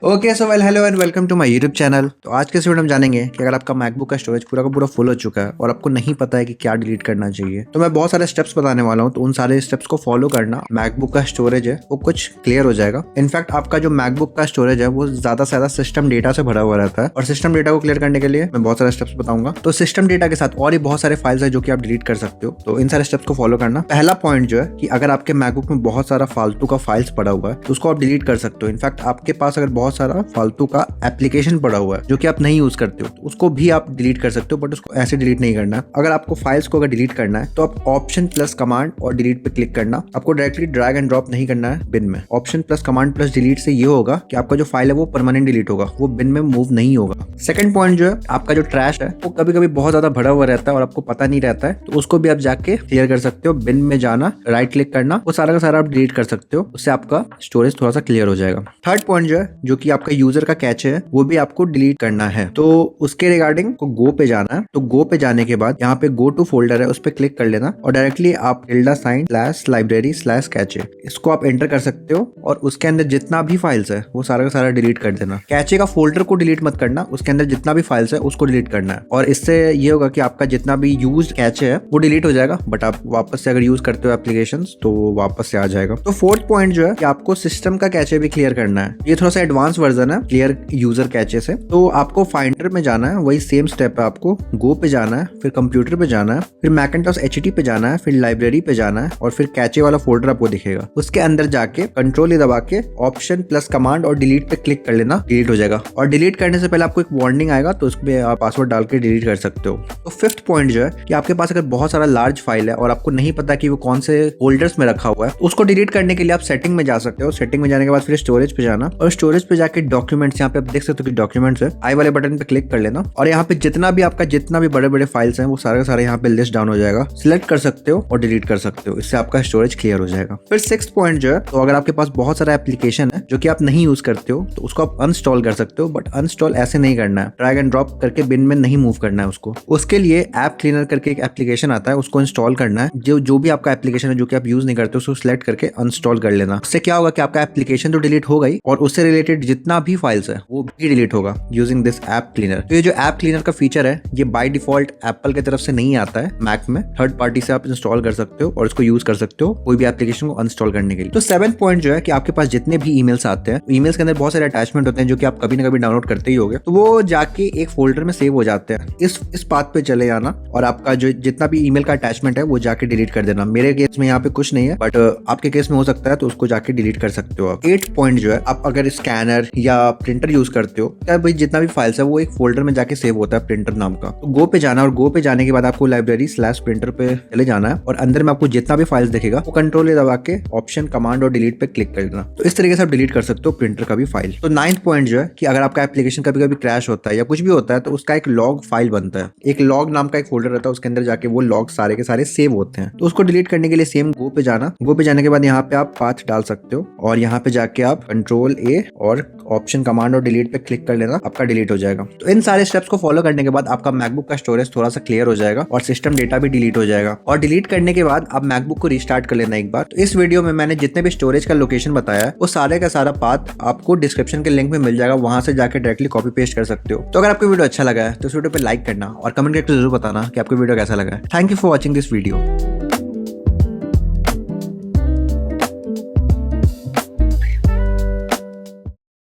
Okay so well hello and welcome to my YouTube channel. तो आज के इस वीडियो में हम जानेंगे कि अगर आपका मैकबुक का स्टोरेज पूरा का पूरा फुल हो चुका है और आपको नहीं पता है कि क्या डिलीट करना चाहिए, तो मैं बहुत सारे स्टेप्स बताने वाला हूं। तो उन सारे स्टेप्स को फॉलो करना, मैकबुक का स्टोरेज है वो कुछ क्लियर हो जाएगा। इनफैक्ट आपका जो मैकबुक का स्टोरेज है वो ज्यादा से ज्यादा सिस्टम डेटा से भरा हुआ रहता है और सिस्टम डेटा को क्लियर करने के लिए मैं बहुत सारे स्टेप्स बताऊंगा। तो सिस्टम डेटा के साथ और भी बहुत सारे फाइल्स है जो कि आप डिलीट कर सकते हो। तो इन सारे स्टेप्स को फॉलो करना। पहला पॉइंट जो है कि अगर आपके मैकबुक में बहुत सारा फालतू का फाइल्स पड़ा हुआ है तो उसको आप डिलीट कर सकते हो। इनफैक्ट आपके पास अगर बहुत सारा फालतू का एप्लीकेशन पड़ा हुआ है जो कि आप नहीं यूज करते हो तो उसको भी आप डिलीट कर सकते हो, बट उसको ऐसे डिलीट नहीं करना है। अगर आपको फाइल्स को अगर डिलीट करना है तो आप ऑप्शन प्लस कमांड और डिलीट पे क्लिक करना। आपको डायरेक्टली ड्रैग एंड ड्रॉप नहीं करना है बिन में। Option plus command plus delete से ये होगा कि आपका जो फाइल है वो परमानेंट डिलीट होगा, वो बिन में मूव नहीं होगा। सेकंड पॉइंट जो है, आपका जो ट्रैश है वो कभी कभी बहुत ज्यादा भरा हुआ रहता है और आपको पता नहीं रहता है, तो उसको भी आप जाके क्लियर कर सकते हो। बिन में जाना, राइट क्लिक करना, वो सारा का सारा आप डिलीट कर सकते हो। उससे आपका स्टोरेज थोड़ा सा क्लियर हो जाएगा। थर्ड पॉइंट जो है, जो कि आपका यूजर का कैचे है, वो भी आपको डिलीट करना है। तो उसके रिगार्डिंग को गो पे जाना है। तो गो पे जाने के बाद यहाँ पे गो टू फोल्डर है, उस पर क्लिक कर लेना और डायरेक्टली आप ~library/कैचे इसको आप एंटर कर सकते हो और उसके अंदर जितना भी फाइल्स है वो सारा का सारा डिलीट कर देना। कैचे का फोल्डर को डिलीट मत करना, उसके अंदर जितना भी फाइल्स है उसको डिलीट करना है। और इससे ये होगा कि आपका जितना भी यूज कैचे है वो डिलीट हो जाएगा, बट आप वापस से अगर यूज करते हो एप्लीकेशंस तो वापस से आ जाएगा। तो फोर्थ पॉइंट जो है कि आपको सिस्टम का कैचे भी क्लियर करना है। ये थोड़ा सा एडवांस वर्जन है क्लियर यूजर कैचे से। तो आपको फाइंडर में जाना है, वही सेम स्टेप है। आपको गो पे जाना है, फिर कंप्यूटर पे जाना है, फिर मैकिन्टॉश एचटी पे जाना है, फिर लाइब्रेरी पे जाना है और फिर कैचे वाला फोल्डर आपको दिखेगा। उसके अंदर जाके कंट्रोल दबा के ऑप्शन प्लस कमांड और डिलीट पे क्लिक कर लेना, डिलीट हो जाएगा। और डिलीट करने से पहले आपको एक वार्निंग आएगा, तो उसमें आप पासवर्ड डाल के डिलीट कर सकते हो। तो फिफ्थ पॉइंट जो है कि आपके पास अगर बहुत सारा लार्ज फाइल है और आपको नहीं पता कि वो कौन से फोल्डर्स में रखा हुआ है, तो उसको डिलीट करने के लिए आप सेटिंग में जा सकते हो। सेटिंग में जाने के बाद फिर स्टोरेज पे जाना और स्टोरेज पे जाके डॉक्यूमेंट्स, यहाँ पे आप देख सकते हो कि डॉक्यूमेंट्स है, आई वाले बटन पे क्लिक कर लेना और यहाँ पे जितना भी बड़े बड़े फाइल्स हैं वो सारे सारे यहाँ पे लिस्ट डाउन हो जाएगा। सिलेक्ट कर सकते हो और डिलीट कर सकते हो, इससे आपका स्टोरेज क्लियर हो जाएगा। फिर सिक्स्थ पॉइंट जो है, तो अगर आपके पास बहुत सारा एप्लीकेशन है जो कि आप नहीं यूज करते हो तो उसको आप अनस्टॉल कर सकते हो, बट अनस्टॉल ऐसे नहीं करना है, ड्रैग एंड ड्रॉप करके बिन में नहीं मूव करना है उसको। उसके लिए ऐप क्लीनर करके एक एप्लीकेशन आता है, उसको इंस्टॉल करना है। जो भी आपका एप्लीकेशन है जो कि आप यूज नहीं करते उसको सिलेक्ट करके अनस्टॉल कर लेना। उससे क्या होगा कि आपका एप्लीकेशन तो डिलीट हो गई और उससे रिलेटेड जितना भी फाइल्स है वो भी डिलीट होगा यूजिंग दिस ऐप क्लीनर। तो ये जो ऐप क्लीनर का फीचर है ये बाय डिफॉल्ट एप्पल की तरफ से नहीं आता है मैक में, थर्ड पार्टी से आप इंस्टॉल कर सकते हो और इसको यूज कर सकते हो कोई भी एप्लीकेशन को अनस्टॉल करने के लिए। तो सेवेंथ पॉइंट जो है कि आपके पास जितने भी ईमेल्स आते हैं, ईमेल्स के अंदर बहुत सारे अटैचमेंट होते हैं जो कि आप कभी ना कभी डाउनलोड करते ही होगे, तो वो जाके एक फोल्डर में सेव हो जाते हैं। इस बात पे चले जाना और आपका जो जितना भी ईमेल का अटैचमेंट है वो जाके डिलीट कर देना। मेरे केस में यहाँ पे कुछ नहीं है, बट आपके केस में हो सकता है, तो उसको जाके डिलीट कर सकते हो आप। 8 पॉइंट जो है, आप अगर स्कैनर या प्रिंटर यूज करते हो तो भाई जितना भी फाइल्स है वो एक फोल्डर में जाके सेव होता है प्रिंटर नाम का। तो गो पे जाना और गो पे जाने के बाद आपको ~प्रिंटर पे चले जाना है और अंदर में आपको जितना भी फाइल्स दिखेगा वो कंट्रोल दबा के ऑप्शन कमांड और डिलीट पे क्लिक कर देना। तो इस तरीके से आप डिलीट कर सकते हो प्रिंटर का भी फाइल। तो 9th पॉइंट जो है कि अगर आपका एप्लीकेशन कभी कभी क्रैश होता है या कुछ भी होता है तो उसका एक लॉग फाइल बनता है, एक लॉग नाम का एक फोल्डर रहता है, उसके अंदर जाके वो लॉग सारे के सारे सेव होते हैं। तो उसको डिलीट करने के लिए सेम गो पे जाना। गो पे जाने के बाद यहाँ पे आप पाथ डाल सकते हो और यहाँ पे जाके आप कंट्रोल ए और ऑप्शन कमांड और डिलीट पे क्लिक कर लेना, आपका डिलीट हो जाएगा। तो इन सारे स्टेप्स को फॉलो करने के बाद आपका मैकबुक का स्टोरेज थोड़ा सा क्लियर हो जाएगा और सिस्टम डेटा भी डिलीट हो जाएगा। और डिलीट करने के बाद आप मैकबुक को रिस्टार्ट कर लेना एक बार। तो इस वीडियो में मैंने जितने भी स्टोरेज का लोकेशन बताया है वो सारे का सारा पाथ आपको डिस्क्रिप्शन के लिंक में मिल जाएगा, वहां से जाकर डायरेक्टली कॉपी पेस्ट कर सकते हो। तो अगर आपको वीडियो अच्छा लगा है तो इस वीडियो पे लाइक करना और कमेंट करके जरूर बताना कि आपको वीडियो कैसा लगा है। Thank you for watching this video.